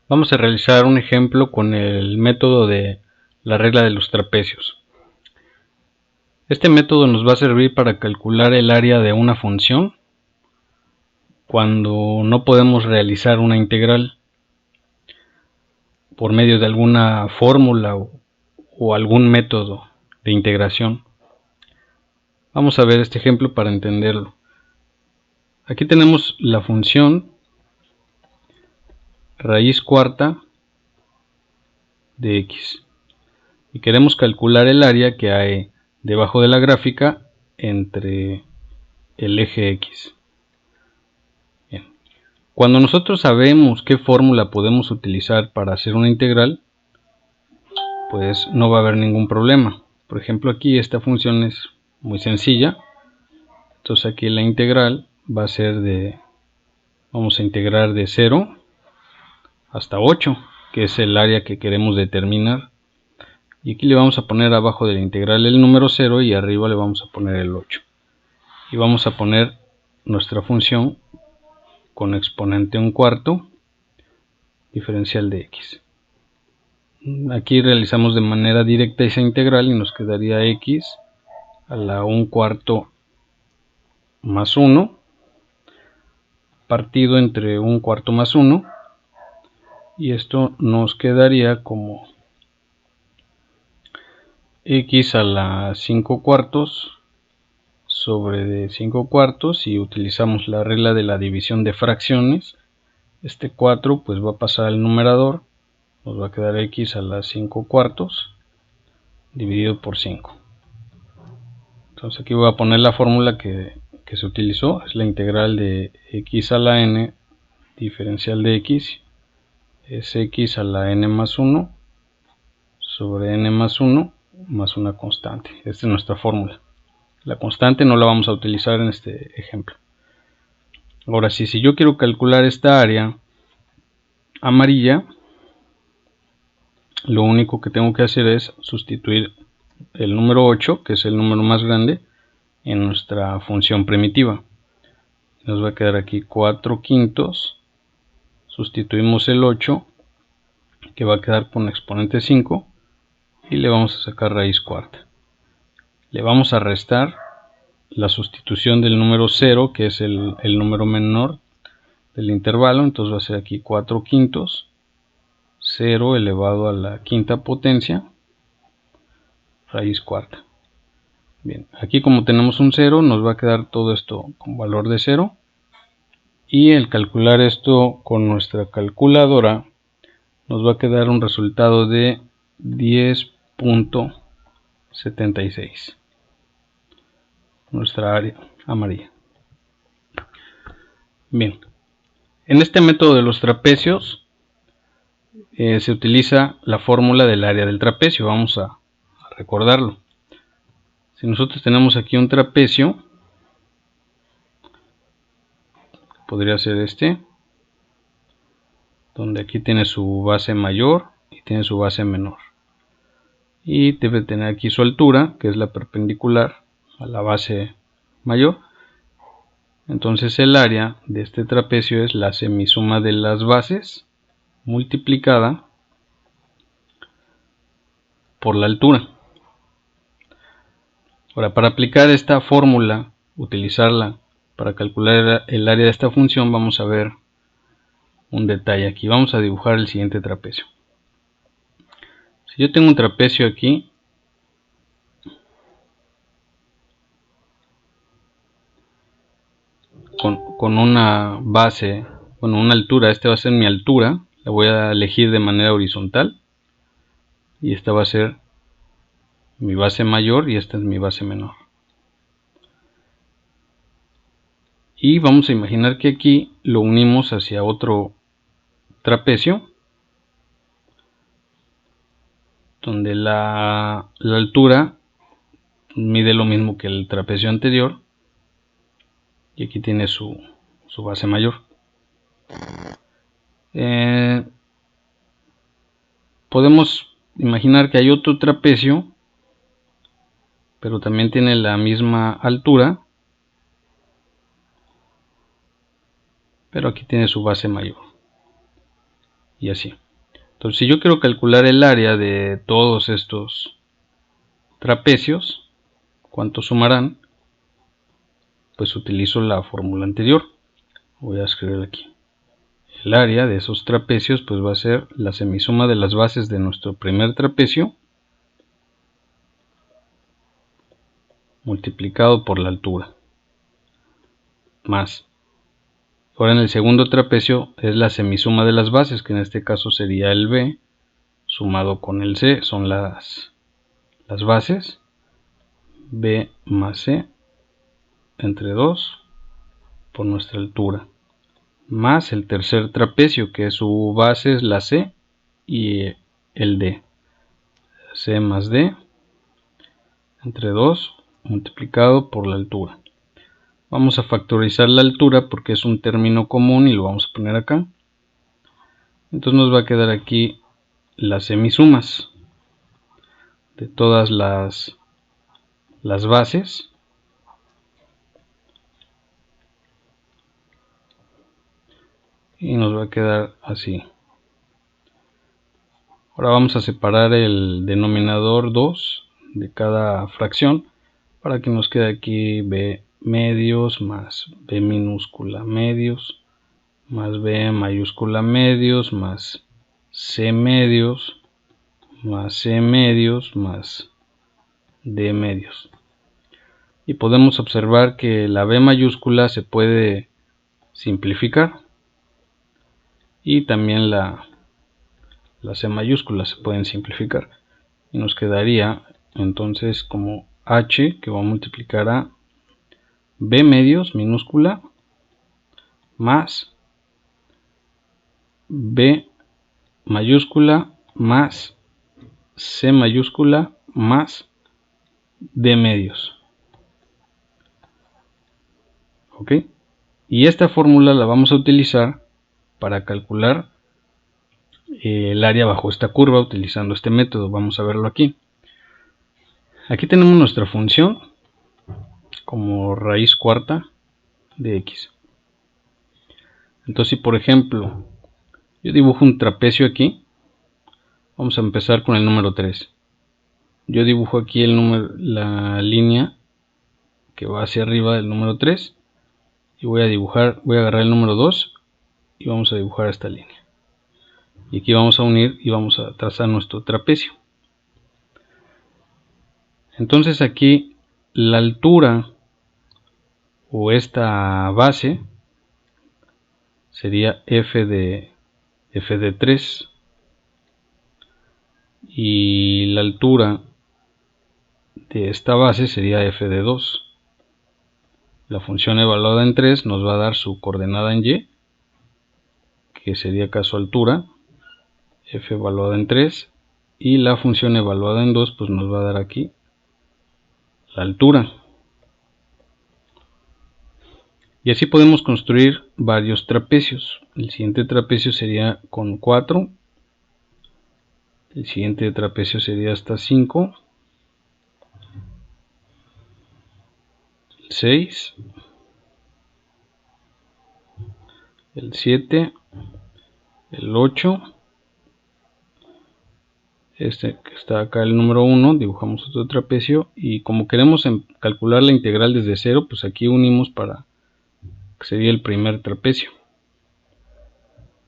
Vamos a realizar un ejemplo con el método de la regla de los trapecios. Este método nos va a servir para calcular el área de una función cuando no podemos realizar una integral por medio de alguna fórmula o algún método de integración. Vamos a ver este ejemplo para entenderlo. Aquí tenemos la función raíz cuarta de x y queremos calcular el área que hay debajo de la gráfica entre el eje x. Bien. Cuando nosotros sabemos qué fórmula podemos utilizar para hacer una integral, pues no va a haber ningún problema. Por ejemplo, aquí esta función es muy sencilla. Entonces aquí la integral va a ser vamos a integrar de 0 hasta 8, que es el área que queremos determinar. Y aquí le vamos a poner abajo de la integral el número 0 y arriba le vamos a poner el 8. Y vamos a poner nuestra función con exponente 1/4 diferencial de x. Aquí realizamos de manera directa esa integral y nos quedaría x a la 1/4 más 1 partido entre 1/4 más 1, y esto nos quedaría como x a la 5/4 sobre de 5/4. Si utilizamos la regla de la división de fracciones, este 4 pues va a pasar al numerador, nos va a quedar x a la 5/4 dividido por 5. Entonces aquí voy a poner la fórmula que se utilizó, es la integral de x a la n diferencial de x, es x a la n más 1 sobre n más 1 más una constante. Esta es nuestra fórmula. La constante no la vamos a utilizar en este ejemplo. Ahora sí, si yo quiero calcular esta área amarilla, lo único que tengo que hacer es sustituir el número 8, que es el número más grande, en nuestra función primitiva. Nos va a quedar aquí 4/5. Sustituimos el 8, que va a quedar con exponente 5, y le vamos a sacar raíz cuarta. Le vamos a restar la sustitución del número 0, que es el número menor del intervalo. Entonces va a ser aquí 4/5, 0 elevado a la quinta potencia, raíz cuarta. Bien, aquí como tenemos un 0, nos va a quedar todo esto con valor de 0. Y el calcular esto con nuestra calculadora nos va a quedar un resultado de 10.76. Nuestra área amarilla. Bien, en este método de los trapecios se utiliza la fórmula del área del trapecio. Vamos a recordarlo. Si nosotros tenemos aquí un trapecio, podría ser este, donde aquí tiene su base mayor y tiene su base menor, y debe tener aquí su altura, que es la perpendicular a la base mayor. Entonces el área de este trapecio es la semisuma de las bases multiplicada por la altura. Ahora, para aplicar esta fórmula, utilizarla para calcular el área de esta función, vamos a ver un detalle aquí. Vamos a dibujar el siguiente trapecio. Si yo tengo un trapecio aquí, con una base, bueno, una altura, esta va a ser mi altura, la voy a elegir de manera horizontal, y esta va a ser mi base mayor y esta es mi base menor. Y vamos a imaginar que aquí lo unimos hacia otro trapecio, donde la altura mide lo mismo que el trapecio anterior, y aquí tiene su base mayor. Podemos imaginar que hay otro trapecio, pero también tiene la misma altura, pero aquí tiene su base mayor. y así. Entonces, si yo quiero calcular el área de todos estos trapecios, ¿cuánto sumarán? Pues utilizo la fórmula anterior. Voy a escribir aquí. El área de esos trapecios pues va a ser la semisuma de las bases de nuestro primer trapecio multiplicado por la altura, más. Ahora en el segundo trapecio es la semisuma de las bases, que en este caso sería el B sumado con el C, son las bases, B más C entre 2 por nuestra altura, más el tercer trapecio, que su base es la C y el D, C más D entre 2 multiplicado por la altura. Vamos a factorizar la altura porque es un término común y lo vamos a poner acá. Entonces nos va a quedar aquí las semisumas de todas las bases y nos va a quedar así. Ahora vamos a separar el denominador 2 de cada fracción para que nos quede aquí B medios más B minúscula medios más B mayúscula medios más C medios más C medios más D medios. Y podemos observar que la B mayúscula se puede simplificar y también la C mayúscula se pueden simplificar y nos quedaría entonces como H, que va a multiplicar a B medios minúscula más B mayúscula más C mayúscula más D medios. ¿Ok? Y esta fórmula la vamos a utilizar para calcular el área bajo esta curva utilizando este método. Vamos a verlo aquí. Aquí tenemos nuestra función como raíz cuarta de x. Entonces, si por ejemplo yo dibujo un trapecio aquí, vamos a empezar con el número 3. Yo dibujo aquí la línea que va hacia arriba del número 3 y voy a agarrar el número 2 y vamos a dibujar esta línea. Y aquí vamos a unir y vamos a trazar nuestro trapecio. Entonces aquí la altura o esta base sería f de 3 y la altura de esta base sería f de 2. La función evaluada en 3 nos va a dar su coordenada en y, que sería caso altura, f evaluada en 3, y la función evaluada en 2 pues nos va a dar aquí la altura. Y así podemos construir varios trapecios. El siguiente trapecio sería con 4. El siguiente trapecio sería hasta 5. El 6. El 7. El 8. Este que está acá, el número 1. Dibujamos otro trapecio. Y como queremos calcular la integral desde 0, pues aquí unimos para que sería el primer trapecio.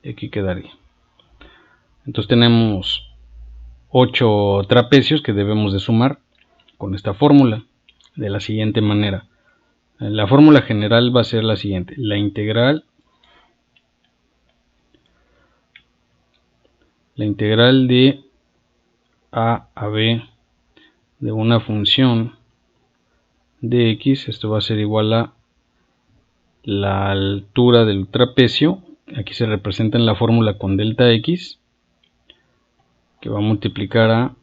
Y aquí quedaría. Entonces tenemos 8 trapecios que debemos de sumar con esta fórmula de la siguiente manera. La fórmula general va a ser la siguiente: la integral de a b de una función de x, esto va a ser igual a la altura del trapecio, aquí se representa en la fórmula con delta x, que va a multiplicar a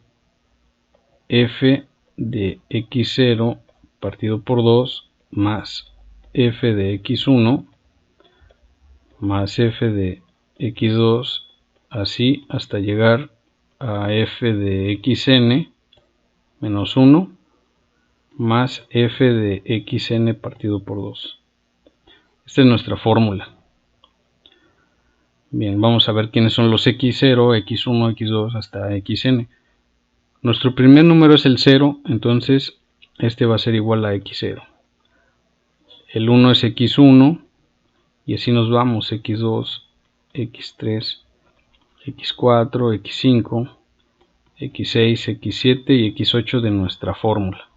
f de x0 partido por 2 más f de x1 más f de x2, así hasta llegar a f de xn menos 1 más f de xn partido por 2. Esta es nuestra fórmula. Bien, vamos a ver quiénes son los x0, x1, x2 hasta xn. Nuestro primer número es el 0, entonces este va a ser igual a x0. El 1 es x1 y así nos vamos, x2, x3, x4, x5, x6, x7 y x8 de nuestra fórmula.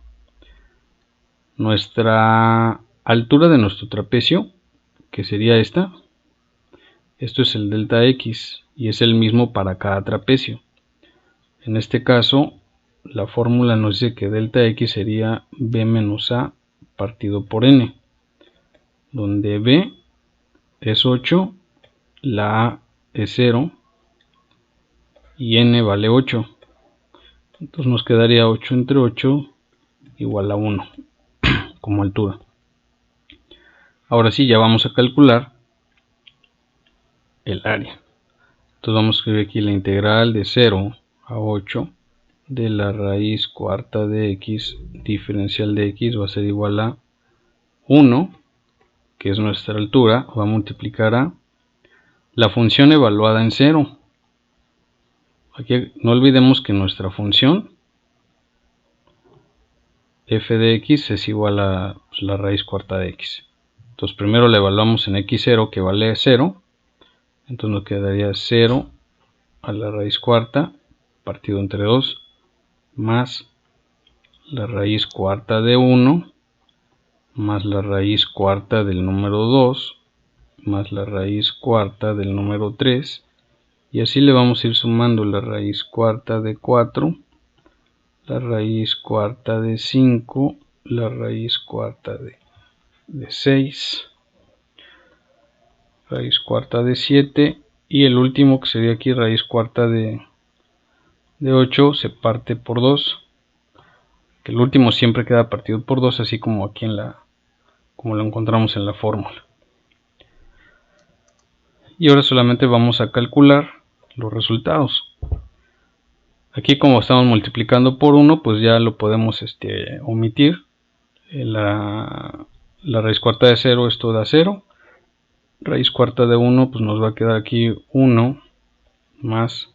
Nuestra altura de nuestro trapecio, que sería esta, esto es el delta x y es el mismo para cada trapecio. En este caso, la fórmula nos dice que delta x sería b menos a partido por n, donde b es 8, la a es 0 y n vale 8. Entonces nos quedaría 8 entre 8 igual a 1 como altura. Ahora sí, ya vamos a calcular el área. Entonces vamos a escribir aquí la integral de 0 a 8 de la raíz cuarta de x diferencial de x va a ser igual a 1, que es nuestra altura, va a multiplicar a la función evaluada en 0. Aquí no olvidemos que nuestra función f de x es igual a la raíz cuarta de x. Entonces primero la evaluamos en x0, que vale 0. Entonces nos quedaría 0 a la raíz cuarta partido entre 2 más la raíz cuarta de 1 más la raíz cuarta del número 2 más la raíz cuarta del número 3, y así le vamos a ir sumando la raíz cuarta de 4, la raíz cuarta de 5, la raíz cuarta de 6, raíz cuarta de 7 y el último, que sería aquí raíz cuarta de 8, se parte por 2, que el último siempre queda partido por 2, así como aquí como lo encontramos en la fórmula. Y ahora solamente vamos a calcular los resultados. Aquí, como estamos multiplicando por 1, pues ya lo podemos omitir. La raíz cuarta de 0, esto da 0. Raíz cuarta de 1, pues nos va a quedar aquí 1 más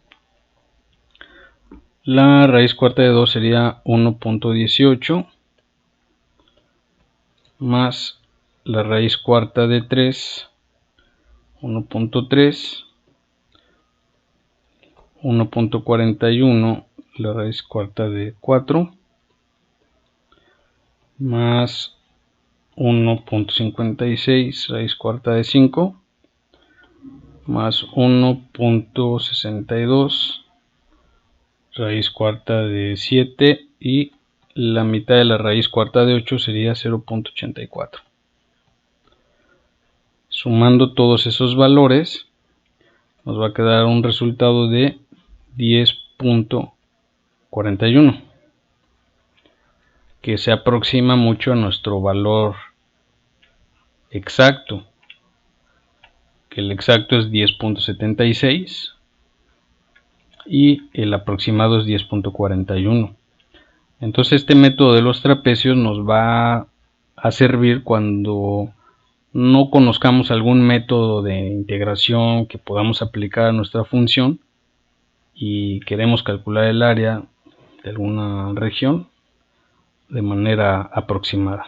la raíz cuarta de 2 sería 1.18 más la raíz cuarta de 3, 1.3, 1.41 la raíz cuarta de 4 más 1.56 raíz cuarta de 5 más 1.62 raíz cuarta de 7 y la mitad de la raíz cuarta de 8 sería 0.84. Sumando todos esos valores nos va a quedar un resultado de 10.41, que se aproxima mucho a nuestro valor exacto, que el exacto es 10.76 y el aproximado es 10.41. Entonces este método de los trapecios nos va a servir cuando no conozcamos algún método de integración que podamos aplicar a nuestra función y queremos calcular el área de alguna región de manera aproximada.